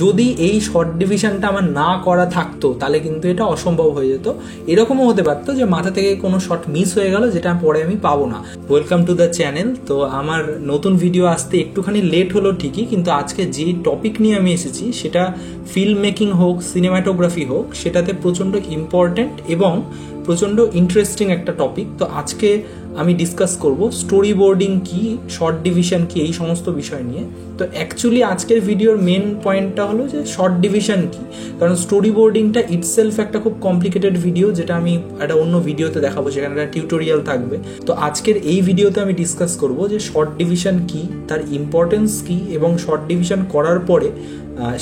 যদি এই শর্ট ডিভিশনটা আমার না করা থাকতো তাহলে কিন্তু এটা অসম্ভব হয়ে যেত। এরকমও হতে পারতো যে মাথা থেকে কোনো শর্ট মিস হয়ে গেল যেটা পরে আমি পাবো না। Welcome to the channel. তো আমার নতুন ভিডিও আসতে একটুখানি লেট হলো ঠিকই, কিন্তু আজকে যে টপিক নিয়ে আমি এসেছি সেটা ফিল্ম মেকিং হোক, সিনেমাটোগ্রাফি হোক, সেটাতে প্রচণ্ড ইম্পর্টেন্ট এবং প্রচণ্ড ইন্টারেস্টিং একটা টপিক। তো আজকে আমি ডিসকাস করব স্টোরি বোর্ডিং কি, শর্ট ডিভিশন কি, এই সমস্ত বিষয় নিয়ে। তো অ্যাকচুয়ালি আজকের ভিডিওর মেন পয়েন্টটা হলো যে শর্ট ডিভিশন কি, কারণ স্টোরি বোর্ডিংটা ইটসেলফ একটা খুব কমপ্লিকেটেড ভিডিও, যেটা আমি একটা অন্য ভিডিওতে দেখাবো, সেখানে একটা টিউটোরিয়াল থাকবে। তো আজকের এই ভিডিওতে আমি ডিসকাস করব যে শর্ট ডিভিশন কি, তার ইম্পর্টেন্স কি, এবং শর্ট ডিভিশন করার পরে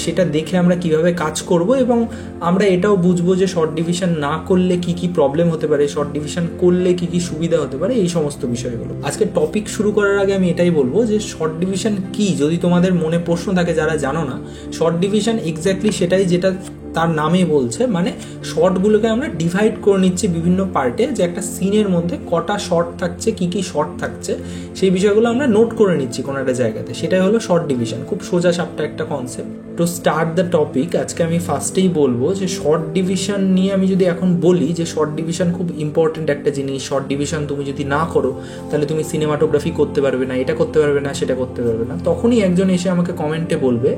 সেটা দেখে আমরা কিভাবে কাজ করব, এবং আমরা এটাও বুঝবো যে শর্ট ডিভিশন না করলে কি কি প্রবলেম হতে পারে, শর্ট ডিভিশন করলে কি কি সুবিধা হতে পারে, এই সমস্ত বিষয়গুলো। আজকে টপিক শুরু করার আগে আমি এটাই বলবো যে শর্ট ডিভিশন কি, যদি তোমাদের মনে প্রশ্ন থাকে যারা জানো না, শর্ট ডিভিশন এক্স্যাক্টলি সেটাই যেটা তার নামে বলছে, মানে শর্টগুলোকে আমরা ডিভাইড করে নিচ্ছি বিভিন্ন পার্টে, যে একটা সিনের মধ্যে কটা শর্ট থাকছে, কি কি শর্ট থাকছে, সেই বিষয়গুলো আমরা নোট করে নিচ্ছি কোনো একটা জায়গাতে, সেটাই হলো শর্ট ডিভিশন। খুব সোজা সাপটা একটা concept. To start the topic, আজকে আমি ফার্স্টেই বলবো যে শর্ট ডিভিশন নিয়ে আমি যদি এখন বলি যে শর্ট ডিভিশন খুব ইম্পর্টেন্ট একটা জিনিস, শর্ট ডিভিশন তুমি যদি না করো তাহলে তুমি সিনেমাটোগ্রাফি করতে পারবে না, এটা করতে পারবে না, সেটা করতে পারবে না, তখনই একজন এসে আমাকে কমেন্টে বলবে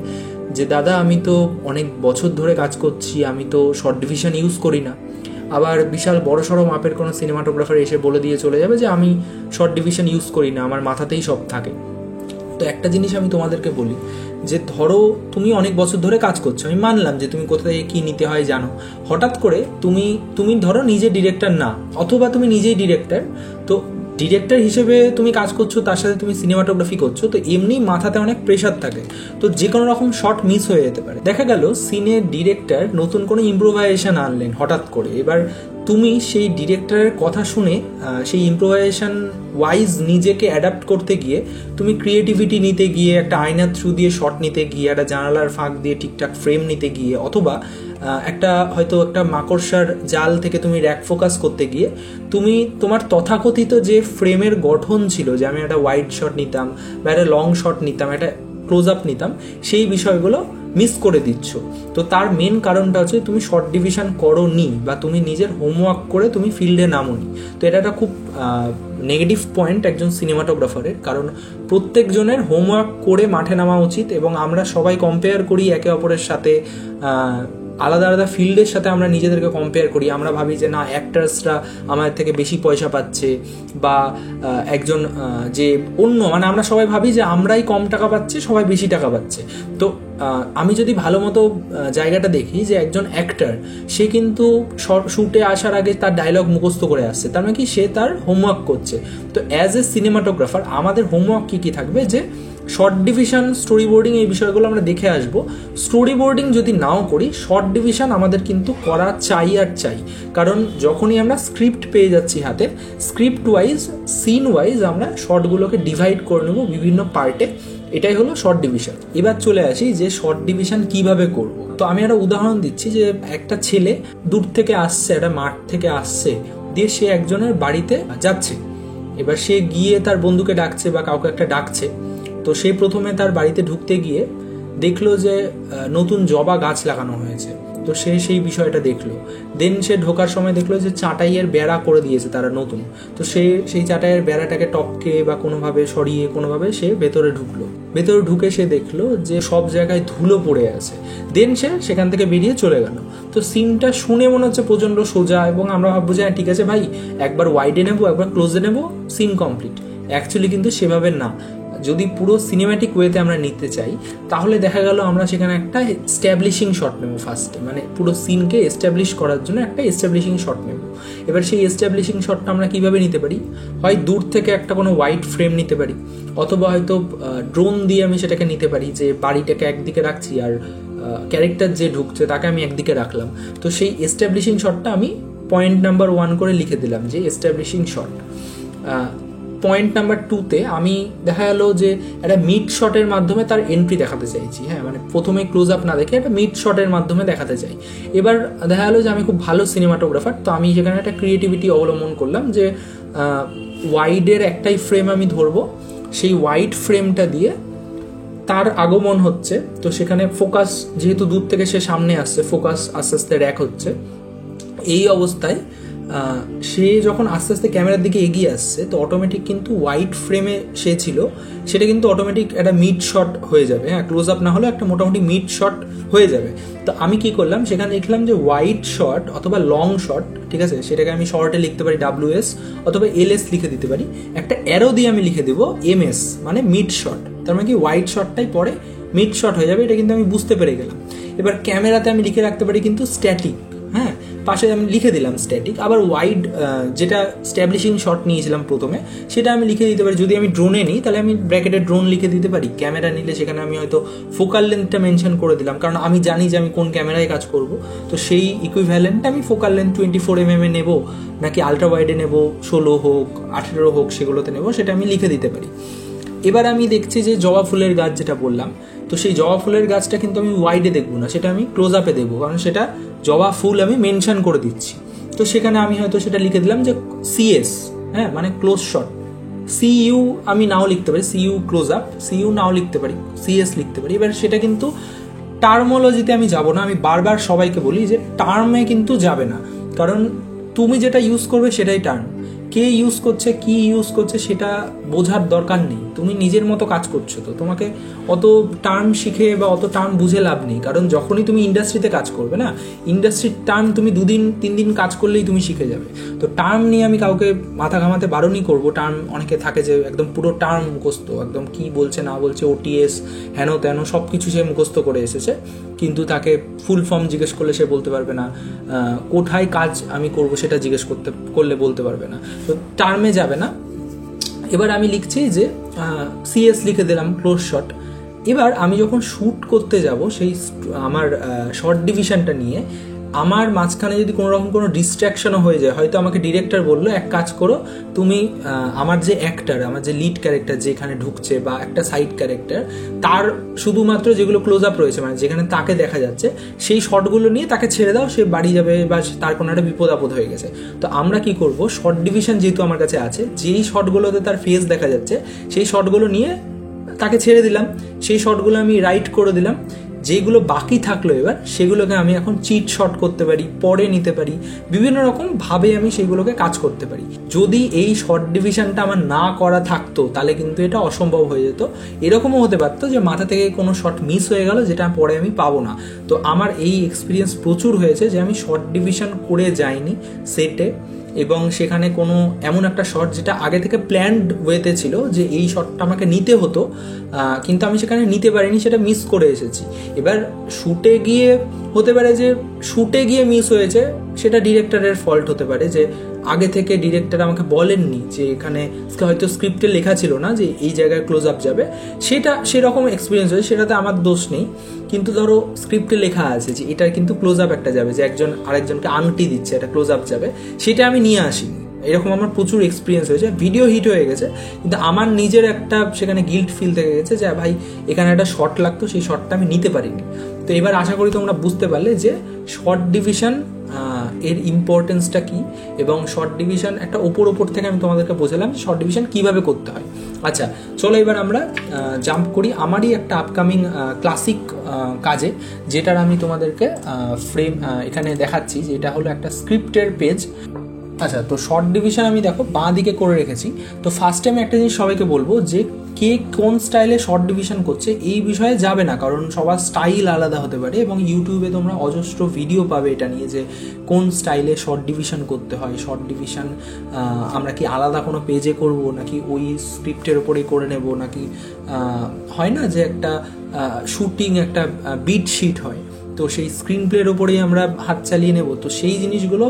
যে দাদা আমি তো অনেক বছর ধরে কাজ করছি, আমি তো শর্ট ডিভিশন ইউজ করি না। আবার বিশাল বড়সড় মাপের কোনো সিনেমাটোগ্রাফার এসে বলে দিয়ে চলে যাবে যে আমি শর্ট ডিভিশন ইউজ করি না, আমার মাথাতেই সব থাকে। তো একটা জিনিস আমি তোমাদেরকে বলি যে ধরো তুমি অনেক বছর ধরে কাজ করছো, আমি মানলাম যে তুমি কোথা থেকে কী নিতে হয় জানো, হঠাৎ করে তুমি ধরো নিজে ডিরেক্টর না, অথবা তুমি নিজেই ডিরেক্টর, তো ডিরেক্টর হিসেবে তুমি কাজ করছো, তার সাথে তুমি সিনেমাটোগ্রাফি করছো, তো এমনি মাথাতে অনেক প্রেশার থাকে, তো যে কোনো রকম শর্ট মিস হয়ে যেতে পারে। দেখা গেল সিনের ডিরেক্টর নতুন কোনো ইম্প্রোভাইজেশন আনলেন হঠাৎ করে, এবার তুমি সেই ডিরেক্টরের কথা শুনে সেই ইম্প্রোভাইজেশন ওয়াইজ নিজেকে অ্যাডাপ্ট করতে গিয়ে, তুমি ক্রিয়েটিভিটি নিতে গিয়ে, একটা আয়নার থ্রু দিয়ে শট নিতে গিয়ে, একটা জানালার ফাঁক দিয়ে ঠিকঠাক ফ্রেম নিতে গিয়ে, অথবা হয়তো একটা মাকড়সার জাল থেকে তুমি র্যাক ফোকাস করতে গিয়ে তুমি তোমার তথাকথিত যে ফ্রেমের গঠন ছিল, যে আমি একটা ওয়াইড শট নিতাম বা একটা লং শট নিতাম, একটা ক্লোজ আপ নিতাম, সেই বিষয়গুলো মিস করে দিচ্ছ। তো তার মেন কারণটা হচ্ছে তুমি শর্ট ডিভিশন করোনি, বা তুমি নিজের হোমওয়ার্ক করে তুমি ফিল্ডে নামোনি। তো এটা একটা খুব নেগেটিভ পয়েন্ট একজন সিনেমাটোগ্রাফারের, কারণ প্রত্যেকজনের হোমওয়ার্ক করে মাঠে নামা উচিত। এবং আমরা সবাই কম্পেয়ার করি একে অপরের সাথে, আলাদা আলাদা ফিল্ডের সাথে আমরা নিজেদেরকে কম্পেয়ার করি। আমরা ভাবি যে না, অ্যাক্টার্সরা আমাদের থেকে বেশি পয়সা পাচ্ছে, বা একজন যে অন্য, মানে আমরা সবাই ভাবি যে আমরাই কম টাকা পাচ্ছি, সবাই বেশি টাকা পাচ্ছে। তো আমি যদি ভালো মতো জায়গাটা দেখি যে একজন অ্যাক্টার, সে কিন্তু শুটে আসার আগে তার ডায়লগ মুখস্থ করে আসছে, তার মানে কি সে তার হোমওয়ার্ক করছে। তো অ্যাজ এ সিনেমাটোগ্রাফার আমাদের হোমওয়ার্ক কি থাকবে, যে শর্ট ডিভিশন, স্টোরি বোর্ডিং, এই বিষয়গুলো আমরা দেখে আসবো। স্টোরি বোর্ডিং যদি নাও করি, শর্ট ডিভিশন আমাদের কিন্তু করা চাই আর চাই, কারণ যখনই আমরা স্ক্রিপ্ট পেয়ে যাচ্ছি হাতে, স্ক্রিপ্ট ওয়াইজ, সিন ওয়াইজ আমরা শর্টগুলোকে ডিভাইড করে নেব বিভিন্ন পার্টে, এটাই হলো শর্ট ডিভিশন। এবার চলে আসি যে শর্ট ডিভিশন কিভাবে করব। তো আমি একটা উদাহরণ দিচ্ছি, যে একটা ছেলে দূর থেকে আসছে, একটা মাঠ থেকে আসছে, দিয়ে সে একজনের বাড়িতে যাচ্ছে। এবার সে গিয়ে তার বন্ধুকে ডাকছে বা কাউকে একটা ডাকছে। তো সে প্রথমে তার বাড়িতে ঢুকতে গিয়ে দেখলো যে নতুন জবা গাছ লাগানো হয়েছে, তো সে সেই বিষয়টা দেখলো। দেন সে ঢোকার সময় দেখলো যে চাটাইয়ের বেড়া করে দিয়েছে তারা নতুন, তো সে সেই চাটাইয়ের বেড়াটাকে টপকে বা কোনোভাবে সরিয়ে কোনোভাবে সে ভেতরে ঢুকলো। ভেতরে ঢুকে সে দেখলো যে সব জায়গায় ধুলো পড়ে আছে। দেন সে সেখান থেকে বেরিয়ে চলে গেল। তো সিনটা শুনে মনে হচ্ছে প্রচণ্ড সোজা, এবং আমরা ভাববো যে ঠিক আছে ভাই, একবার ওয়াইডে নেবো, একবার ক্লোজে নেবো, সিন কমপ্লিট। অ্যাকচুয়ালি কিন্তু সেভাবে না। যদি পুরো সিনেম্যাটিক ওয়েতে আমরা নিতে চাই, তাহলে দেখা গেল আমরা সেখানে একটা এস্টাবলিশিং শট নেব ফার্স্টে, মানে পুরো সিনকে এস্টাবলিশ করার জন্য একটা এস্টাবলিশিং শট নেব। এবার সেই এস্টাবলিশিং শটটা আমরা কিভাবে নিতে পারি, হয় দূর থেকে একটা কোনো হোয়াইট ফ্রেম নিতে পারি, অথবা হয়তো ড্রোন দিয়ে আমি সেটাকে নিতে পারি, যে বাড়িটাকে একদিকে রাখছি আর ক্যারেক্টার যে ঢুকছে তাকে আমি একদিকে রাখলাম। তো সেই এস্টাবলিশিং শটটা আমি পয়েন্ট নাম্বার 1 করে লিখে দিলাম যে এস্টাবলিশিং শট। পয়েন্ট নাম্বার 2তে আমি দেখা গেল যে একটা মিড শটের মাধ্যমে তার এন্ট্রি দেখাতে চাইছি। হ্যাঁ, মানে প্রথমে ক্লোজ আপ না দেখে একটা মিড শটের মাধ্যমে দেখাতে চাই। এবার দেখা গেলো যে আমি খুব ভালো সিনেমাটোগ্রাফার, তো আমি সেখানে একটা ক্রিয়েটিভিটি অবলম্বন করলাম যে ওয়াইডের একটাই ফ্রেম আমি ধরবো, সেই ওয়াইড ফ্রেমটা দিয়ে তার আগমন হচ্ছে, তো সেখানে ফোকাস যেহেতু দূর থেকে সে সামনে আসছে, ফোকাস আস্তে আস্তে র্যাক হচ্ছে। এই অবস্থায় সে যখন আস্তে আস্তে ক্যামেরার দিকে এগিয়ে আসছে, তো অটোমেটিক কিন্তু হোয়াইট ফ্রেমে সে ছিল, সেটা কিন্তু অটোমেটিক একটা মিড শট হয়ে যাবে। হ্যাঁ, ক্লোজ আপ না হলে একটা মোটামুটি মিড শট হয়ে যাবে। তো আমি কি করলাম, সেখানে লিখলাম যে হোয়াইট শট অথবা লং শট, ঠিক আছে, সেটাকে আমি শর্টে লিখতে পারি WS অথবা LS লিখে দিতে পারি। একটা অ্যারো দিয়ে আমি লিখে দেবো MS, মানে মিড শট। তার মানে কি হোয়াইট শটটাই পরে মিড শট হয়ে যাবে, এটা কিন্তু আমি বুঝতে পেরে গেলাম। এবার ক্যামেরাতে আমি লিখে রাখতে পারি কিন্তু স্ট্যাটিক, হ্যাঁ, পাশে আমি লিখে দিলাম স্ট্যাটিক। আবার ওয়াইড যেটা স্ট্যাবলিশিং শট নিয়েছিলাম প্রথমে, সেটা আমি লিখে দিতে পারি। যদি আমি ড্রোনে নিই তাহলে আমি ব্র্যাকেটে ড্রোন লিখে দিতে পারি। ক্যামেরা নিলে সেখানে আমি হয়তো ফোকাল লেন্থটা মেনশন করে দিলাম, কারণ আমি জানি যে আমি কোন ক্যামেরায় কাজ করব। তো সেই ইকুইভ্যালেন্টটা আমি ফোকাল লেন্থ 24mm নেব, নাকি আলট্রা ওয়াইডে নেব, 16 হোক 18 হোক সেগুলোতে নেব, সেটা আমি লিখে দিতে পারি। এবার আমি দেখছি যে জবা ফুলের গাছ যেটা বললাম, তো সেই জবা ফুলের গাছটা কিন্তু আমি ওয়াইডে দেখবো না, সেটা আমি ক্লোজ আপে দেখবো, কারণ সেটা জবা ফুল আমি মেনশন করে দিচ্ছি। তো সেখানে আমি হয়তো সেটা লিখে দিলাম যে CS, হ্যাঁ, মানে ক্লোজ শট। CU আমি নাও লিখতে পারি, CU ক্লোজ আপ, CU নাও লিখতে পারি, CS লিখতে পারি। এবার সেটা কিন্তু টার্মোলজিতে আমি যাব না। আমি বারবার সবাইকে বলি যে টার্মে কিন্তু যাবে না, কারণ তুমি যেটা ইউজ করবে সেটাই টার্ম। কে ইউজ করছে, কি ইউজ করছে সেটা বোঝার দরকার নেই। তুমি নিজের মতো কাজ করছো, তো তোমাকে অত টার্ম শিখে বা অত টার্ম বুঝে লাভ নেই। কারণ যখনই তুমি ইন্ডাস্ট্রিতে কাজ করবে না, ইন্ডাস্ট্রির টার্ম তুমি 2-3 দিন কাজ করলেই তুমি শিখে যাবে। তো টার্ম নিয়ে আমি কাউকে মাথা ঘামাতে বারণই করবো। টার্ম অনেকে থাকে যে একদম পুরো টার্ম মুখস্থ, একদম কি বলছে না বলছে OTS হেন তেন সব কিছু সে মুখস্থ করে এসেছে, কিন্তু তাকে ফুল ফর্ম জিজ্ঞেস করলে সে বলতে পারবে না, কোথায় কাজ আমি করব সেটা জিজ্ঞেস করলে বলতে পারবে না। তো টার্মে যাবে না। এবার আমি লিখছি যে CS লিখে দিলাম ক্লোজ শট। এবার আমি যখন শ্যুট করতে যাব সেই আমার শর্ট ডিভিশনটা নিয়ে, আমার মাঝখানে যদি কোনো রকম কোনো ডিস্ট্র্যাকশনও হয়ে যায়, হয়তো আমাকে ডিরেক্টর বললো এক কাজ করো তুমি, আমার যে অ্যাক্টার, আমার যে লিড ক্যারেক্টার যেখানে ঢুকছে বা একটা সাইড ক্যারেক্টার, তার শুধুমাত্র যেগুলো ক্লোজ আপ রয়েছে, মানে যেখানে তাকে দেখা যাচ্ছে, সেই শটগুলো নিয়ে তাকে ছেড়ে দাও, সে বাড়ি যাবে বা তার কোনো একটা বিপদ আপদ হয়ে গেছে। তো আমরা কি করব, শর্ট ডিভিশন যেহেতু আমার কাছে আছে, যেই শটগুলোতে তার ফেস দেখা যাচ্ছে সেই শটগুলো নিয়ে তাকে ছেড়ে দিলাম, সেই শটগুলো আমি রাইট করে দিলাম। যেগুলো বাকি থাকলো এবার সেগুলোকে আমি এখন চিট শট করতে পারি, পরে নিতে পারি, বিভিন্ন রকম ভাবে আমি সেগুলোকে কাজ করতে পারি। যদি এই শর্ট ডিভিশনটা আমার না করা থাকতো তাহলে কিন্তু এটা অসম্ভব হয়ে যেত। এরকমও হতে পারতো যে মাথা থেকে কোনো শট মিস হয়ে গেল, যেটা পরে আমি পাবো না। তো আমার এই এক্সপিরিয়েন্স প্রচুর হয়েছে যে আমি শর্ট ডিভিশন করে যাইনি সেটে, এবং সেখানে কোনো এমন একটা শট যেটা আগে থেকে প্ল্যান্ড ওয়েতে ছিল যে এই শটটা আমাকে নিতে হতো, কিন্তু আমি সেখানে নিতে পারিনি, সেটা মিস করে এসেছি। এবার শুটে গিয়ে হতে পারে যে শুটে গিয়ে মিস হয়েছে, সেটা ডিরেক্টরের ফল্ট হতে পারে, যে আগে থেকে ডিরেক্টর আমাকে বলেননি, যে এখানে হয়তো স্ক্রিপ্টে লেখা ছিল না যে এই জায়গায় ক্লোজ আপ যাবে, সেটা সেরকম এক্সপিরিয়েন্স হয়েছে, সেটাতে আমার দোষ নেই। কিন্তু ধরো স্ক্রিপ্টে লেখা আছে যে এটার কিন্তু ক্লোজ আপ একটা যাবে, যে একজন আরেকজনকে আংটি দিচ্ছে, এটা ক্লোজ আপ যাবে, সেটা আমি নিয়ে আসিনি। এরকম আমার প্রচুর এক্সপিরিয়েন্স হয়েছে। ভিডিও হিট হয়ে গেছে, কিন্তু আমার নিজের একটা সেখানে গিল্ট ফিল থেকে গেছে যে ভাই এখানে একটা শর্ট লাগতো, সেই শর্টটা আমি নিতে পারিনি। তো এবার আশা করি তোমরা বুঝতে পারলে যে শর্ট ডিভিশন এর ইম্পর্টেন্সটা কি, এবং শর্ট ডিভিশন একটা ওপর থেকে আমি তোমাদেরকে বোঝালাম শর্ট ডিভিশন কিভাবে করতে হয়। আচ্ছা চলো এবার আমরা জাম্প করি আমারই একটা আপকামিং ক্লাসিক কাজে, যেটার আমি তোমাদেরকে ফ্রেম এখানে দেখাচ্ছি, যে এটা হলো একটা স্ক্রিপ্টের পেজ। আচ্ছা, তো শর্ট ডিভিশন আমি দেখো বাঁ দিকে করে রেখেছি। তো ফার্স্টে আমি একটা জিনিস সবাইকে বলবো যে কে কোন স্টাইলে শর্ট ডিভিশন করছে এই বিষয়ে যাবে না, কারণ সবার স্টাইল আলাদা হতে পারে, এবং ইউটিউবে তোমরা অজস্র ভিডিও পাবে এটা নিয়ে যে কোন স্টাইলে শর্ট ডিভিশন করতে হয়। শর্ট ডিভিশন আমরা কি আলাদা কোনো পেজে করব, নাকি ওই স্ক্রিপ্টের ওপরেই করে নেব, নাকি হয় না যে একটা শুটিং একটা বিট শিট হয়, তো সেই স্ক্রিন প্লের ওপরেই আমরা হাত চালিয়ে নেব। তো সেই জিনিসগুলো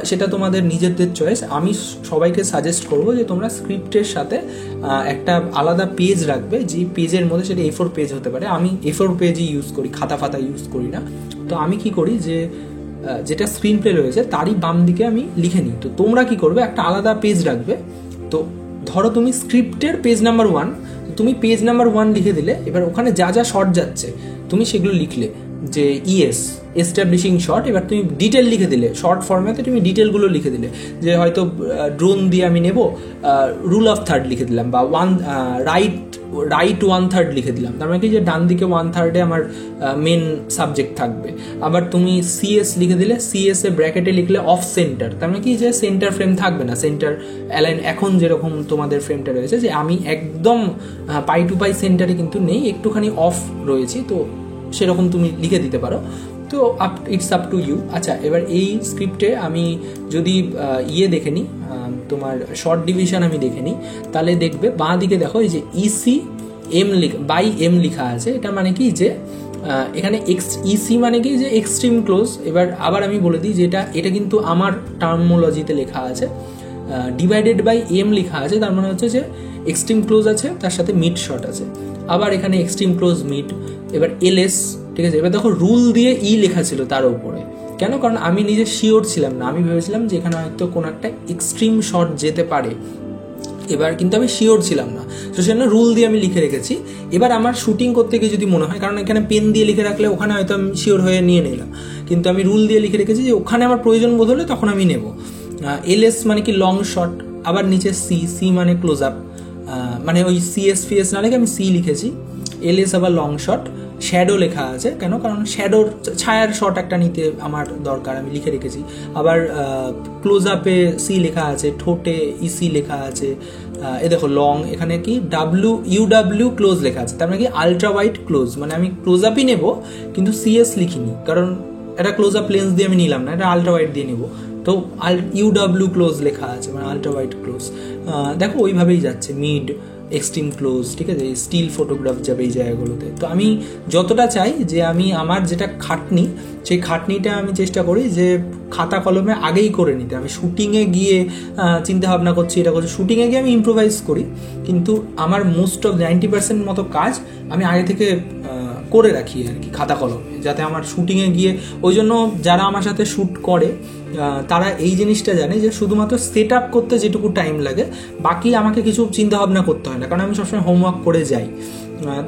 সেটা তোমাদের নিজেদের চয়েস। আমি সবাইকে সাজেস্ট করব যে তোমরা স্ক্রিপ্টের সাথে একটা আলাদা পেজ রাখবে, যে পেজের মধ্যে সেটা A4 পেজ হতে পারে। আমি A4 পেজই ইউজ করি, খাতা ফাতা ইউজ করি না। তো আমি কি করি যে যেটা স্ক্রিন প্লে রয়েছে তারই বাম দিকে আমি লিখে নিই। তো তোমরা কি করবে, একটা আলাদা পেজ রাখবে। তো ধরো তুমি স্ক্রিপ্টের পেজ নাম্বার 1, তুমি পেজ নাম্বার 1 লিখে দিলে, এবার ওখানে যা যা শর্ট যাচ্ছে তুমি সেগুলো লিখলে। যে ইএস এস্টাবলিশিং শট, এবার তুমি ডিটেল লিখে দিলে, শর্ট ফর্ম্যাটে তুমি ডিটেলগুলো লিখে দিলে, যে হয়তো ড্রোন দিয়ে আমি নেব, রুল অফ থার্ড লিখে দিলাম, বা রাইট 1/3 লিখে দিলাম, তার মানে কি যে ডান দিকে 1/3 আমার মেন সাবজেক্ট থাকবে। আবার তুমি সিএস লিখে দিলে, সিএস এ ব্র্যাকেটে লিখলে অফ সেন্টার, তার মানে কি যে সেন্টার ফ্রেম থাকবে না, সেন্টার অ্যালাইন এখন যেরকম তোমাদের ফ্রেমটা রয়েছে, যে আমি একদম পাই টু পাই সেন্টারে কিন্তু নেই, একটুখানি অফ রয়েছি, তো সেরকম তুমি লিখে দিতে পারো। তো ইটস আপ টু ইউ। আচ্ছা, এবার এই স্ক্রিপ্টে আমি যদি দেখে নিই, তোমার শর্ট ডিভিশন আমি দেখে নিই, তাহলে দেখবে বাঁ দিকে দেখো এই যে ইসি এম লেখা আছে। এটা মানে কি যে এখানে ইসি মানে কি যে এক্সট্রিম ক্লোজ। এবার আবার আমি বলে দিই যে এটা কিন্তু আমার টার্মোলজিতে লেখা আছে। ডিভাইডেড বাই এম লেখা আছে, তার মানে হচ্ছে যে এক্সট্রিম ক্লোজ আছে, তার সাথে মিড শট আছে। আবার এখানে এক্সট্রিম ক্লোজ মিড, এবার এলএস, ঠিক আছে। এবার দেখো রুল দিয়ে লেখা ছিল তার উপরে, কেন? কারণ আমি নিজে শিওর ছিলাম না, আমি ভেবেছিলাম যে এখানে হয়তো কোনো একটা এক্সট্রিম শট যেতে পারে, এবার কিন্তু আমি শিওর ছিলাম না, তো সেজন্য রুল দিয়ে আমি লিখে রেখেছি। এবার আমার শুটিং করতে গিয়ে যদি মনে হয়, কারণ এখানে পেন দিয়ে লিখে রাখলে ওখানে হয়তো আমি শিওর হয়ে নিয়ে নিলাম, কিন্তু আমি রুল দিয়ে লিখে রেখেছি যে ওখানে আমার প্রয়োজন বোধ হলে তখন আমি নেব। এলএস মানে কি লং শট, আবার নিচে সি মানে ক্লোজ আপ, মানে ওই সিএস না লিখে আমি সি লিখেছি। এলএস আবার লং শট, শ্যাডো লেখা আছে, কেন? কারণ শ্যাডোর ছায়ার শট একটা নিতে আমার দরকার, আমি লিখে রেখেছি। আবার ক্লোজ আপে সি লেখা আছে, ঠোঁটে ইসি লেখা আছে। এ দেখো লং, এখানে কি ইউডাব্লিউ ক্লোজ লেখা আছে, তার মানে কি আলট্রা ওয়াইড ক্লোজ, মানে আমি ক্লোজ আপই নেব কিন্তু সিএস লিখিনি, কারণ এটা ক্লোজ আপ লেন্স দিয়ে আমি নিলাম না, এটা আলট্রা ওয়াইড দিয়ে নেব, তো ইউডাব্লিউ ক্লোজ লেখা আছে, মানে আলট্রা ওয়াইড ক্লোজ। দেখো ওইভাবেই যাচ্ছে, মিড, এক্সট্রিম ক্লোজ, ঠিক আছে। স্টিল ফটোগ্রাফ যাবে এই জায়গাগুলোতে। তো আমি যতটা চাই যে আমি আমার যেটা খাটনি, সেই খাটনিটা আমি চেষ্টা করি যে খাতা কলমে আগেই করে নিতে। আমি শুটিংয়ে গিয়ে চিন্তা ভাবনা করছি, এটা করছি, শুটিংয়ে গিয়ে আমি ইম্প্রোভাইজ করি, কিন্তু আমার মোস্ট অফ 90% মতো কাজ আমি আগে থেকে করে রাখি আর কি খাতা কলমে, যাতে আমার শুটিংয়ে গিয়ে, ওই জন্য যারা আমার সাথে শ্যুট করে তারা এই জিনিসটা জানে যে শুধুমাত্র সেট আপ করতে যেটুকু টাইম লাগে, বাকি আমাকে কিছু চিন্তা ভাবনা করতে হয় না, কারণ আমি সবসময় হোমওয়ার্ক করে যাই।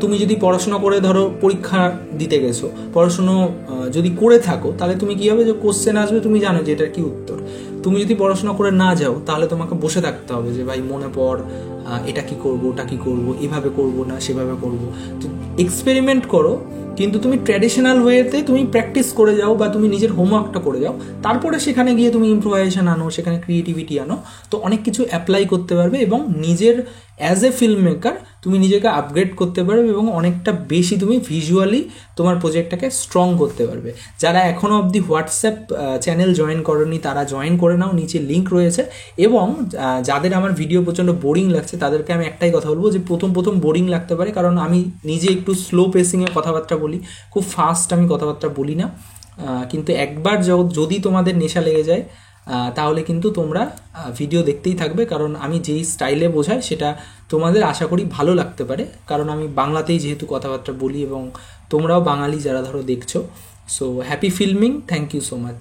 তুমি যদি পড়াশোনা করে ধরো পরীক্ষা দিতে গেছো, পড়াশুনো যদি করে থাকো, তাহলে তুমি কী হবে, যে কোশ্চেন আসবে তুমি জানো যে এটার কি উত্তর। তুমি যদি পড়াশোনা করে না যাও, তাহলে তোমাকে বসে থাকতে হবে যে ভাই মনে পড়, এটা কি করব, ওটা কি করব, এভাবে করব না সেভাবে করব। তো এক্সপেরিমেন্ট করো, কিন্তু তুমি ট্র্যাডিশনাল ওয়েতে তুমি প্র্যাকটিস করে যাও, বা তুমি নিজের হোমওয়ার্কটা করে যাও, তারপরে সেখানে গিয়ে তুমি ইম্প্রোভাইজেশন আনো, সেখানে ক্রিয়েটিভিটি আনো, তো অনেক কিছু অ্যাপ্লাই করতে পারবে, এবং নিজের অ্যাজ এ ফিল্ম মেকার তুমি নিজেকে আপগ্রেড করতে পারবে, এবং অনেকটা বেশি তুমি ভিজুয়ালি তোমার প্রজেক্টটাকে স্ট্রং করতে পারবে। যারা এখনও অবধি হোয়াটসঅ্যাপ চ্যানেল জয়েন করনি, তারা জয়েন করে নাও, নিচে লিঙ্ক রয়েছে। এবং যাদের আমার ভিডিও প্রচণ্ড বোরিং লাগছে, তাদেরকে আমি একটাই কথা বলবো, যে প্রথম বোরিং লাগতে পারে, কারণ আমি নিজে একটু স্লো পেসিংয়ে কথাবার্তা বলি, খুব ফাস্ট আমি কথাবার্তা বলি না, কিন্তু একবার যদি তোমাদের নেশা লেগে যায়, তাহলে কিন্তু তোমরা ভিডিও দেখতেই থাকবে, কারণ আমি যেই স্টাইলে বোঝাই সেটা তোমাদের আশা করি ভালো লাগতে পারে, কারণ আমি বাংলাতেই যেহেতু কথাবার্তা বলি, এবং তোমরাও বাঙালি যারা ধরো দেখছো। So happy filming, thank you so much.